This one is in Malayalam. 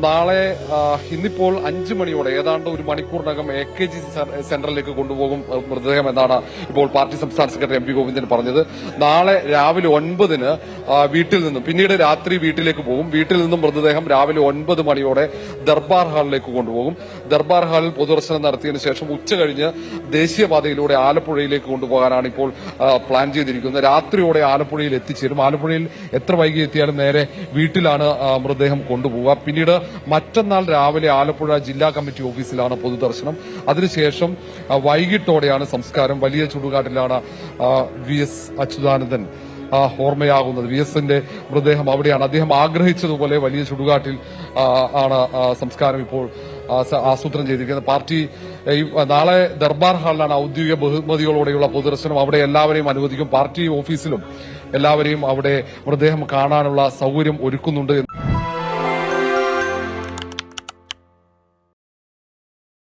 നാളെ ഇന്നിപ്പോൾ 5 മണിയോടെ ഏതാണ്ട് ഒരു മണിക്കൂറിനകം AKG സെന്ററിലേക്ക് കൊണ്ടുപോകും മൃതദേഹം എന്നാണ് ഇപ്പോൾ പാർട്ടി സംസ്ഥാന സെക്രട്ടറി MP ഗോവിന്ദൻ പറഞ്ഞത്. നാളെ രാവിലെ 9-ന് വീട്ടിൽ നിന്നും പിന്നീട് രാത്രി വീട്ടിലേക്ക് പോകും. വീട്ടിൽ നിന്നും മൃതദേഹം രാവിലെ 9 മണിയോടെ ദർബാർ ഹാളിലേക്ക് കൊണ്ടുപോകും. ദർബാർ ഹാളിൽ പൊതുദർശനം നടത്തിയതിനു ശേഷം ഉച്ച കഴിഞ്ഞ് ദേശീയപാതയിലൂടെ ആലപ്പുഴയിലേക്ക് കൊണ്ടുപോകാനാണ് ഇപ്പോൾ പ്ലാൻ ചെയ്തിരിക്കുന്നത്. രാത്രിയോടെ ആലപ്പുഴയിൽ എത്തിച്ചേരും. ആലപ്പുഴയിൽ എത്ര വൈകി എത്തിയാലും നേരെ വീട്ടിലാണ് മൃതദേഹം കൊണ്ടുപോവുക. പിന്നീട് മറ്റന്നാൾ രാവിലെ ആലപ്പുഴ ജില്ലാ കമ്മിറ്റി ഓഫീസിലാണ് പൊതുദർശനം. അതിനുശേഷം വൈകിട്ടോടെയാണ് സംസ്കാരം. വലിയ ചുടുകാട്ടിലാണ് VS അച്യുതാനന്ദൻ ഓർമ്മയാകുന്നത്. VSന്റെ മൃതദേഹം അവിടെയാണ്. അദ്ദേഹം ആഗ്രഹിച്ചതുപോലെ വലിയ ചുടുകാട്ടിൽ ആണ് സംസ്കാരം ഇപ്പോൾ ആസൂത്രണം ചെയ്തിരിക്കുന്നത്. പാർട്ടി നാളെ ദർബാർ ഹാളിലാണ് ഔദ്യോഗിക ബഹുമതികളോടെയുള്ള പൊതുദർശനം. അവിടെ എല്ലാവരെയും അനുവദിക്കും. പാർട്ടി ഓഫീസിലും എല്ലാവരെയും അവിടെ മൃതദേഹം കാണാനുള്ള സൗകര്യം ഒരുക്കുന്നുണ്ട്.